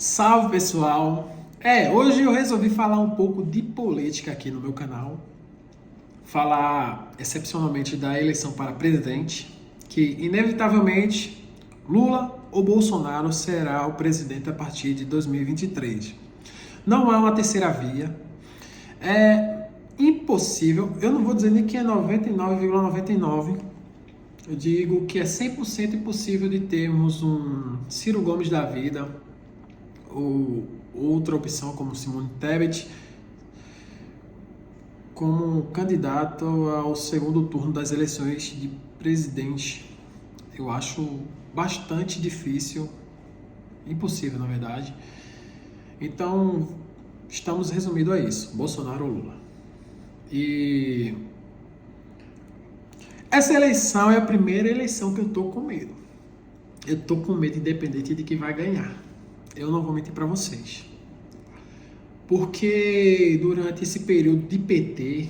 Salve, pessoal! Hoje eu resolvi falar um pouco de política aqui no meu canal. Falar excepcionalmente da eleição para presidente, que inevitavelmente Lula ou Bolsonaro será o presidente a partir de 2023. Não há uma terceira via. É impossível, eu não vou dizer nem que é 99,99. Eu digo que é 100% impossível de termos um Ciro Gomes da vida, ou outra opção como Simone Tebet, como candidato ao segundo turno das eleições de presidente. Eu acho bastante difícil, impossível na verdade. Então, estamos resumindo a isso, Bolsonaro ou Lula. E essa eleição é a primeira eleição que eu tô com medo. Eu tô com medo independente de quem vai ganhar. Eu não vou mentir para vocês. Porque durante esse período de PT,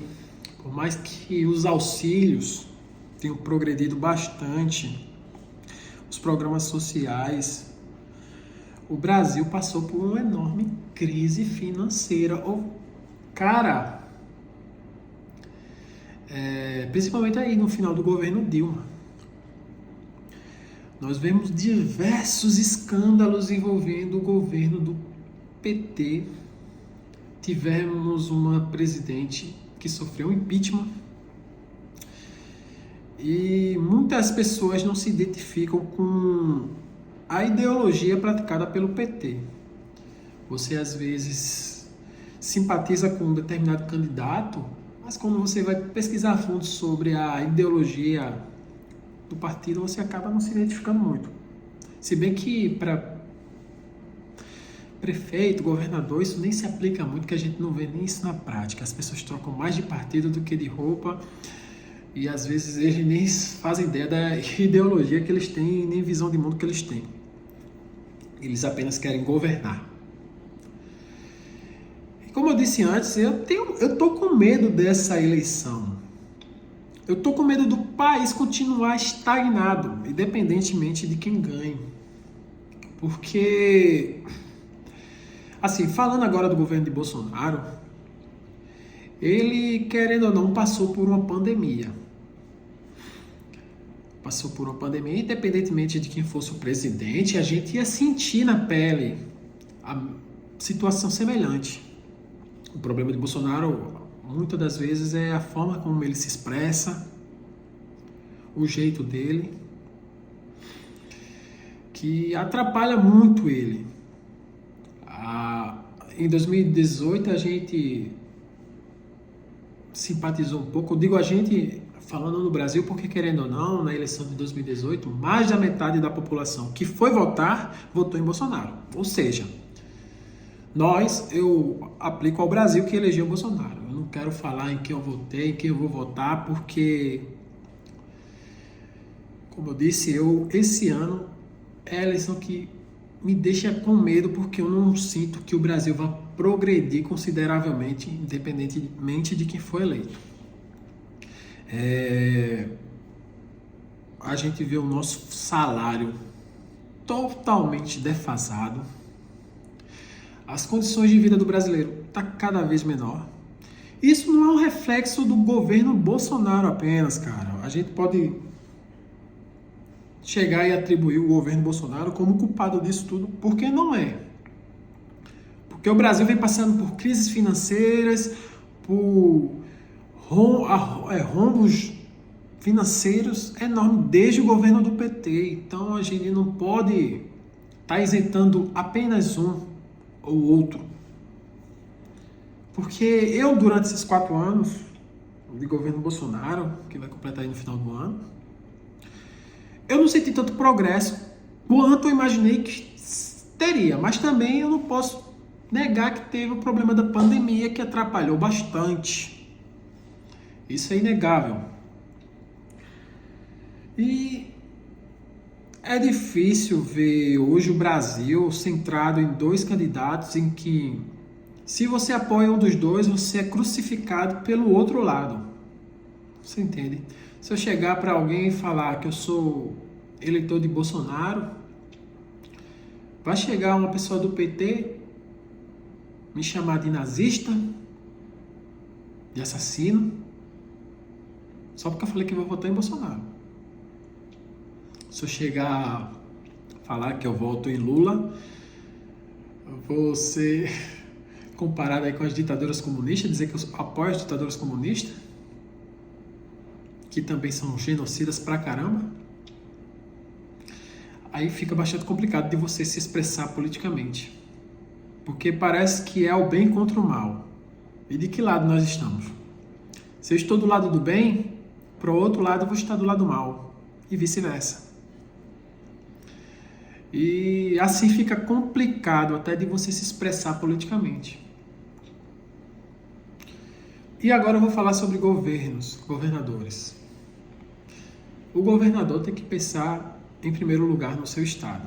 por mais que os auxílios tenham progredido bastante, os programas sociais, o Brasil passou por uma enorme crise financeira. Cara, principalmente aí no final do governo Dilma. Nós vemos diversos escândalos envolvendo o governo do PT. Tivemos uma presidente que sofreu impeachment. E muitas pessoas não se identificam com a ideologia praticada pelo PT. Você às vezes simpatiza com um determinado candidato, mas quando você vai pesquisar a fundo sobre a ideologia do partido, você acaba não se identificando muito. Se bem que para prefeito, governador, isso nem se aplica muito, que a gente não vê nem isso na prática. As pessoas trocam mais de partido do que de roupa e às vezes eles nem fazem ideia da ideologia que eles têm, nem visão de mundo que eles têm. Eles apenas querem governar. E como eu disse antes, eu tô com medo dessa eleição. Eu tô com medo do país continuar estagnado, independentemente de quem ganhe. Porque, assim, falando agora do governo de Bolsonaro, ele, querendo ou não, passou por uma pandemia. Passou por uma pandemia, independentemente de quem fosse o presidente, a gente ia sentir na pele a situação semelhante. O problema de Bolsonaro, muitas das vezes, é a forma como ele se expressa, o jeito dele, que atrapalha muito ele. Em 2018 a gente simpatizou um pouco, eu digo a gente falando no Brasil, porque querendo ou não, na eleição de 2018, mais da metade da população que foi votar, votou em Bolsonaro. Ou seja, eu aplico ao Brasil que elegeu Bolsonaro. Eu não quero falar em quem eu votei, em quem eu vou votar, porque, como eu disse, esse ano é a eleição que me deixa com medo, porque eu não sinto que o Brasil vai progredir consideravelmente, independentemente de quem for eleito. A gente vê o nosso salário totalmente defasado. As condições de vida do brasileiro estão cada vez menor. Isso não é um reflexo do governo Bolsonaro apenas, cara. A gente pode chegar e atribuir o governo Bolsonaro como culpado disso tudo, porque não é. Porque o Brasil vem passando por crises financeiras, por rombos financeiros enormes desde o governo do PT. Então a gente não pode estar isentando apenas um ou outro. Porque eu, durante esses 4 anos de governo Bolsonaro, que vai completar aí no final do ano, eu não senti tanto progresso quanto eu imaginei que teria. Mas também eu não posso negar que teve o problema da pandemia, que atrapalhou bastante. Isso é inegável. E é difícil ver hoje o Brasil centrado em 2 candidatos em que, se você apoia um dos dois, você é crucificado pelo outro lado. Você entende? Se eu chegar para alguém e falar que eu sou eleitor de Bolsonaro, Vai chegar uma pessoa do PT me chamar de nazista, de assassino, só porque eu falei que vou votar em Bolsonaro. Se eu chegar a falar que eu voto em Lula, eu vou ser comparado aí com as ditaduras comunistas, dizer que eu apoio as ditaduras comunistas, que também são genocidas pra caramba. Aí fica bastante complicado de você se expressar politicamente. Porque parece que é o bem contra o mal. E de que lado nós estamos? Se eu estou do lado do bem, para o outro lado eu vou estar do lado do mal. E vice-versa. E assim fica complicado até de você se expressar politicamente. E agora eu vou falar sobre governadores. O governador tem que pensar em primeiro lugar no seu estado.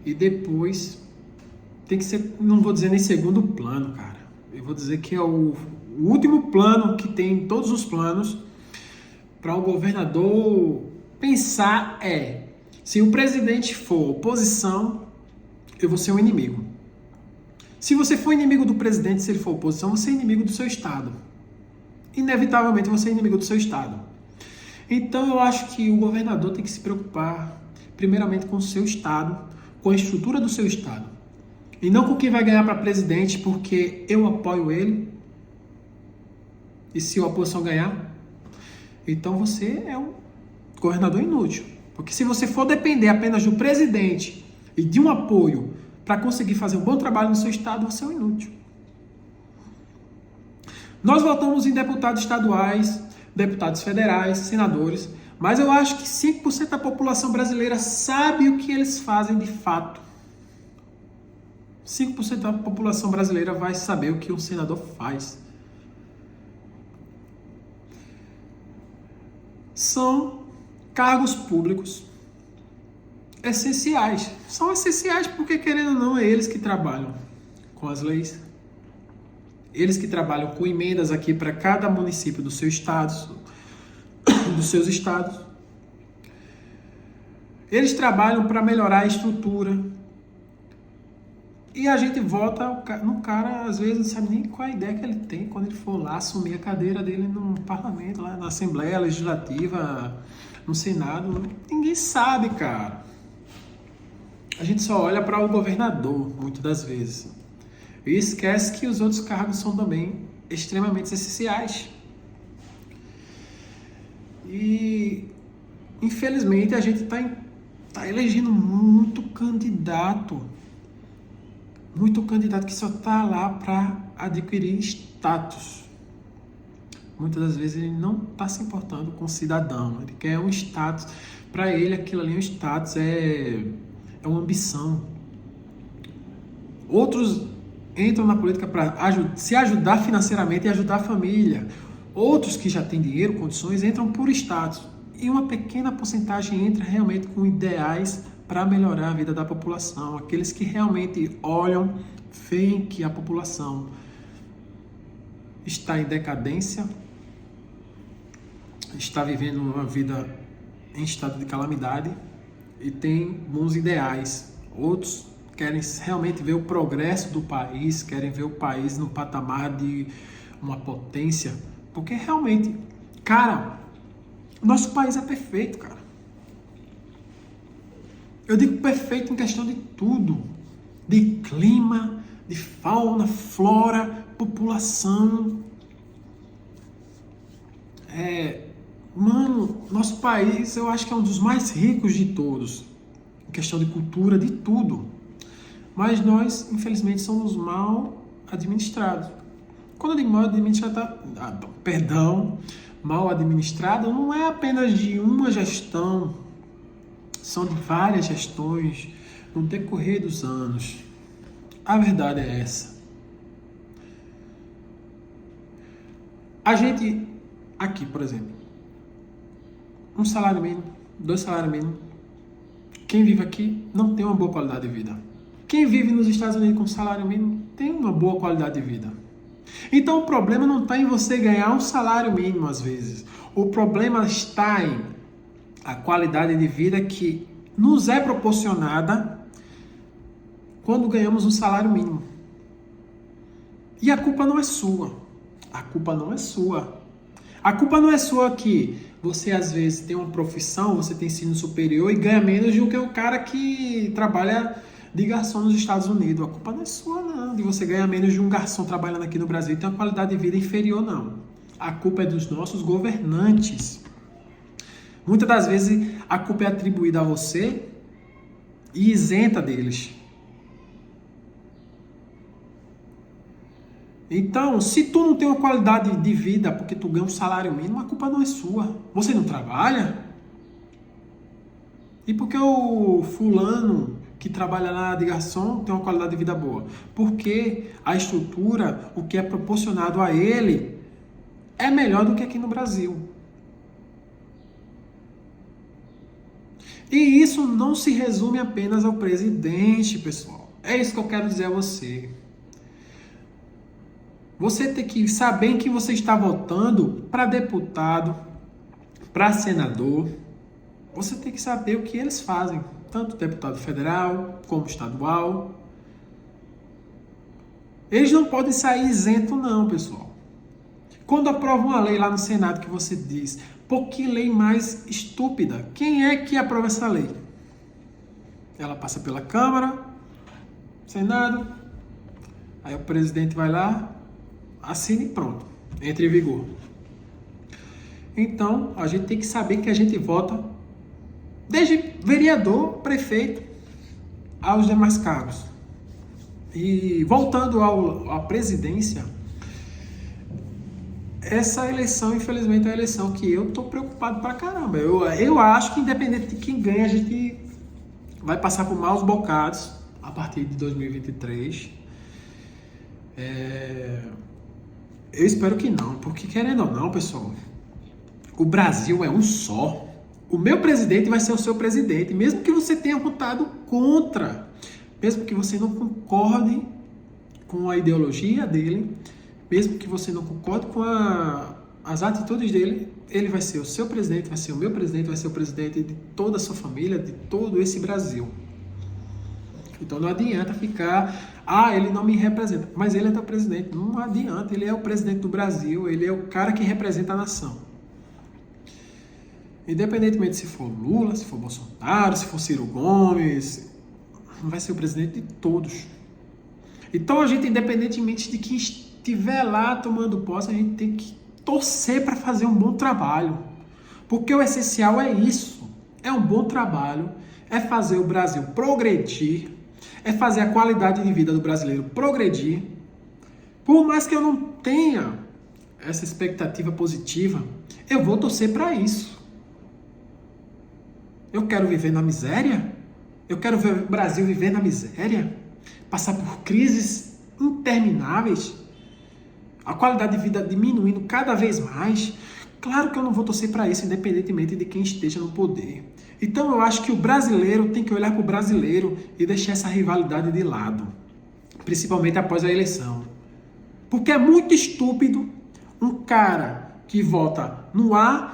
E depois tem que ser, não vou dizer nem segundo plano, cara. Eu vou dizer que é o último plano que tem em todos os planos para o governador pensar se o presidente for oposição, eu vou ser um inimigo. Se você for inimigo do presidente, se ele for oposição, você é inimigo do seu estado. Inevitavelmente você é inimigo do seu estado. Então eu acho que o governador tem que se preocupar primeiramente com o seu estado, com a estrutura do seu estado. E não com quem vai ganhar para presidente porque eu apoio ele. E se a oposição ganhar, então você é um governador inútil. Porque se você for depender apenas do presidente e de um apoio para conseguir fazer um bom trabalho no seu estado, você é um inútil. Nós votamos em deputados estaduais, deputados federais, senadores, mas eu acho que 5% da população brasileira sabe o que eles fazem de fato. 5% da população brasileira vai saber o que um senador faz. São cargos públicos essenciais. São essenciais porque, querendo ou não, é eles que trabalham com as leis. Eles que trabalham com emendas aqui para cada município do seu estado, dos seus estados. Eles trabalham para melhorar a estrutura. E a gente vota no cara, às vezes não sabe nem qual a ideia que ele tem quando ele for lá assumir a cadeira dele no parlamento, lá na Assembleia Legislativa, no Senado. Ninguém sabe, cara. A gente só olha para o governador, muitas das vezes. E esquece que os outros cargos são também extremamente essenciais. E, infelizmente, a gente tá elegendo muito candidato que só está lá para adquirir status. Muitas das vezes ele não está se importando com o cidadão, ele quer um status. Para ele aquilo ali, um status é uma ambição. Outros entram na política para se ajudar financeiramente e ajudar a família. Outros que já têm dinheiro, condições, entram por status. E uma pequena porcentagem entra realmente com ideais para melhorar a vida da população. Aqueles que realmente olham, veem que a população está em decadência, está vivendo uma vida em estado de calamidade e tem bons ideais. Outros querem realmente ver o progresso do país, querem ver o país no patamar de uma potência, porque realmente, cara, nosso país é perfeito, cara. Eu digo perfeito em questão de tudo, de clima, de fauna, flora, população. Mano, nosso país eu acho que é um dos mais ricos de todos, em questão de cultura, de tudo. Mas nós, infelizmente, somos mal administrados. Quando eu digo mal administrado, mal administrado não é apenas de uma gestão, são de várias gestões no decorrer dos anos. A verdade é essa. A gente, aqui, por exemplo, um salário mínimo, 2 salários mínimos, quem vive aqui não tem uma boa qualidade de vida. Quem vive nos Estados Unidos com salário mínimo tem uma boa qualidade de vida. Então o problema não está em você ganhar um salário mínimo às vezes. O problema está em a qualidade de vida que nos é proporcionada quando ganhamos um salário mínimo. E a culpa não é sua. A culpa não é sua. A culpa não é sua que você às vezes tem uma profissão, você tem ensino superior e ganha menos do que o cara que trabalha de garçom nos Estados Unidos. A culpa não é sua, não, de você ganhar menos de um garçom trabalhando aqui no Brasil e ter uma qualidade de vida inferior, não. A culpa é dos nossos governantes. Muitas das vezes a culpa é atribuída a você e isenta deles. Então, se tu não tem uma qualidade de vida porque tu ganha um salário mínimo, a culpa não é sua. Você não trabalha? E por que o fulano que trabalha lá de garçom tem uma qualidade de vida boa? Porque a estrutura, o que é proporcionado a ele, é melhor do que aqui no Brasil. E isso não se resume apenas ao presidente, pessoal. É isso que eu quero dizer a você. Você tem que saber em que você está votando para deputado, para senador. Você tem que saber o que eles fazem, tanto deputado federal como estadual. Eles não podem sair isento não, pessoal. Quando aprova uma lei lá no Senado que você diz, pô, que lei mais estúpida. Quem é que aprova essa lei? Ela passa pela Câmara, Senado, aí o presidente vai lá, assina e pronto, entra em vigor. Então, a gente tem que saber que a gente vota desde vereador, prefeito, aos demais cargos. E voltando à presidência, essa eleição, infelizmente, é a eleição que eu tô preocupado pra caramba. Eu acho que independente de quem ganha, a gente vai passar por maus bocados a partir de 2023. Eu espero que não, porque querendo ou não, pessoal, o Brasil é um só. O meu presidente vai ser o seu presidente, mesmo que você tenha votado contra, mesmo que você não concorde com a ideologia dele, mesmo que você não concorde com as atitudes dele, ele vai ser o seu presidente, vai ser o meu presidente, vai ser o presidente de toda a sua família, de todo esse Brasil. Então não adianta ficar, ele não me representa, mas ele é teu presidente. Não adianta, ele é o presidente do Brasil, ele é o cara que representa a nação. Independentemente se for Lula, se for Bolsonaro, se for Ciro Gomes, vai ser o presidente de todos. Então a gente, independentemente de quem estiver lá tomando posse, a gente tem que torcer para fazer um bom trabalho. Porque o essencial é isso, é um bom trabalho, é fazer o Brasil progredir, é fazer a qualidade de vida do brasileiro progredir. Por mais que eu não tenha essa expectativa positiva, eu vou torcer para isso. Eu quero viver na miséria? Eu quero ver o Brasil viver na miséria? Passar por crises intermináveis? A qualidade de vida diminuindo cada vez mais? Claro que eu não vou torcer para isso, independentemente de quem esteja no poder. Então eu acho que o brasileiro tem que olhar para o brasileiro e deixar essa rivalidade de lado, principalmente após a eleição. Porque é muito estúpido um cara que vota no A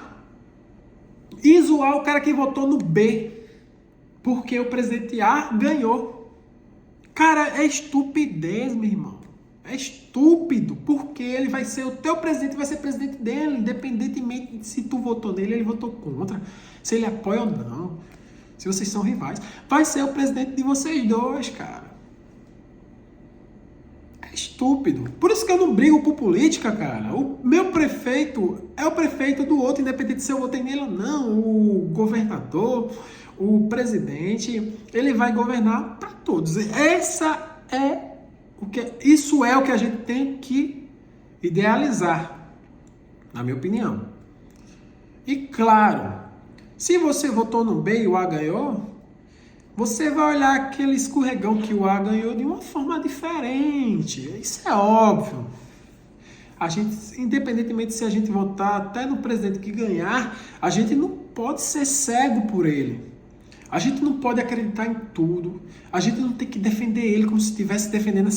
e zoar o cara que votou no B, porque o presidente A ganhou. Cara, é estupidez, meu irmão. É estúpido, porque ele vai ser o teu presidente, vai ser presidente dele, independentemente de se tu votou nele, ele votou contra, se ele apoia ou não, se vocês são rivais. Vai ser o presidente de vocês dois, cara. É estúpido. Por isso que eu não brigo por política, cara. O meu prefeito é o prefeito do outro, independente se eu votei nele ou não. O governador, o presidente, ele vai governar para todos. Isso é o que a gente tem que idealizar, na minha opinião. E claro, se você votou no B e o A ganhou, você vai olhar aquele escorregão que o A ganhou de uma forma diferente. Isso é óbvio. A gente, independentemente se a gente votar até no presidente que ganhar, a gente não pode ser cego por ele. A gente não pode acreditar em tudo. A gente não tem que defender ele como se estivesse defendendo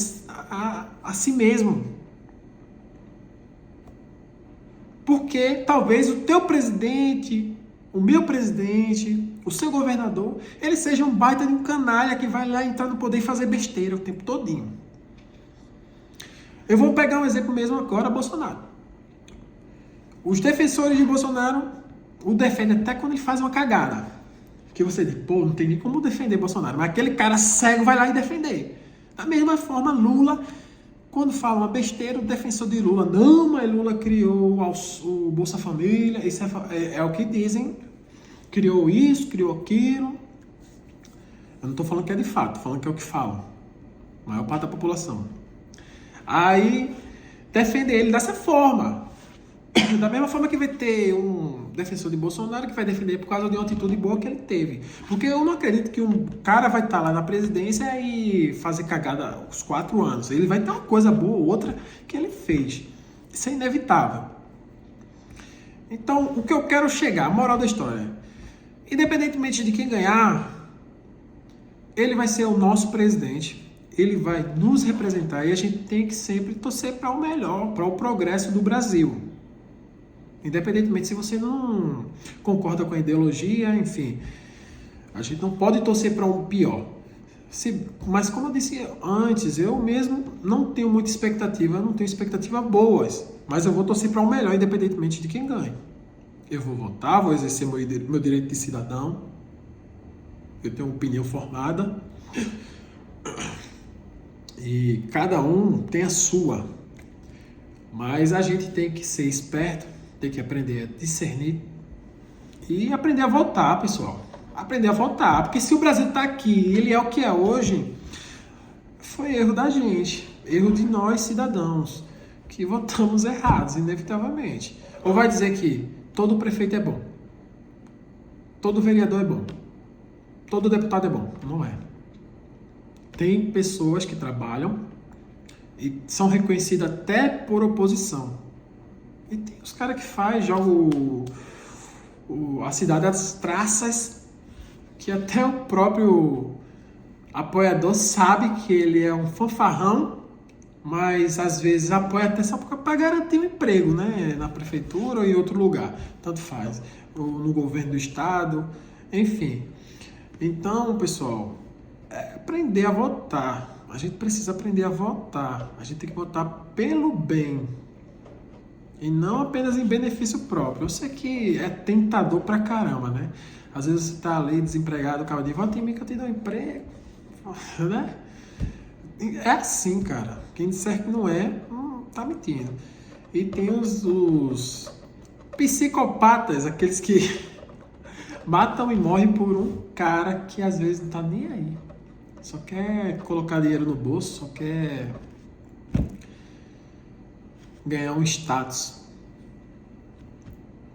a si mesmo. Porque talvez o teu presidente, o meu presidente, o seu governador, ele seja um baita de um canalha que vai lá entrar no poder e fazer besteira o tempo todinho. Eu vou pegar um exemplo mesmo agora, Bolsonaro. Os defensores de Bolsonaro o defendem até quando ele faz uma cagada. Que você diz, pô, não tem nem como defender Bolsonaro. Mas aquele cara cego vai lá e defender. Da mesma forma, Lula, quando fala uma besteira, o defensor de Lula, não, mas Lula criou o Bolsa Família, isso é o que dizem, criou isso, criou aquilo. Eu não estou falando que é de fato, estou falando que é o que falam. A maior parte da população. Aí, defende ele dessa forma. Da mesma forma que vai ter um defensor de Bolsonaro que vai defender por causa de uma atitude boa que ele teve. Porque eu não acredito que um cara vai estar lá na presidência e fazer cagada os 4 anos. Ele vai ter uma coisa boa ou outra que ele fez. Isso é inevitável. Então, o que eu quero chegar, a moral da história, independentemente de quem ganhar, ele vai ser o nosso presidente. Ele vai nos representar e a gente tem que sempre torcer para o melhor, para o progresso do Brasil. Independentemente se você não concorda com a ideologia, enfim, a gente não pode torcer para um pior. Mas como eu disse antes, eu mesmo não tenho muita expectativa, eu não tenho expectativas boas, mas eu vou torcer para o melhor, independentemente de quem ganhe. Eu vou votar, vou exercer meu direito de cidadão, eu tenho uma opinião formada, e cada um tem a sua, mas a gente tem que ser esperto, tem que aprender a discernir e aprender a votar, pessoal. Aprender a votar, porque se o Brasil está aqui, ele é o que é hoje, foi erro da gente, erro de nós cidadãos, que votamos errados, inevitavelmente. Ou vai dizer que todo prefeito é bom, todo vereador é bom, todo deputado é bom? Não é. Tem pessoas que trabalham e são reconhecidas até por oposição. E tem os caras que jogam a cidade às traças, que até o próprio apoiador sabe que ele é um fanfarrão, mas às vezes apoia até só para garantir um emprego, né? Na prefeitura ou em outro lugar, tanto faz, ou no governo do estado, enfim. Então, pessoal, aprender a votar. A gente precisa aprender a votar. A gente tem que votar pelo bem. E não apenas em benefício próprio. Eu sei que é tentador pra caramba, né? Às vezes você tá ali desempregado, o cara diz, vota em mim que eu te dou um emprego. Né? É assim, cara. Quem disser que não é, tá mentindo. E tem os psicopatas, aqueles que matam e morrem por um cara que às vezes não tá nem aí. Só quer colocar dinheiro no bolso, só quer ganhar um status.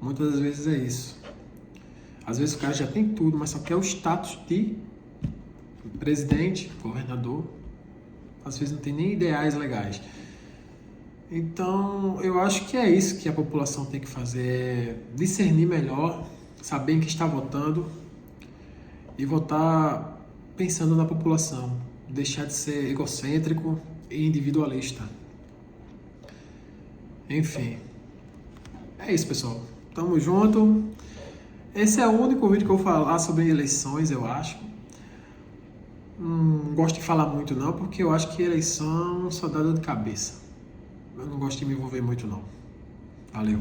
Muitas das vezes é isso. Às vezes o cara já tem tudo, mas só quer o status de presidente, governador. Às vezes não tem nem ideais legais. Então, eu acho que é isso que a população tem que fazer, é discernir melhor, saber em que está votando e votar pensando na população, deixar de ser egocêntrico e individualista. Enfim, é isso, pessoal. Tamo junto. Esse é o único vídeo que eu vou falar sobre eleições, eu acho. Não gosto de falar muito não, porque eu acho que eleição só dá dor de cabeça. Eu não gosto de me envolver muito não. Valeu.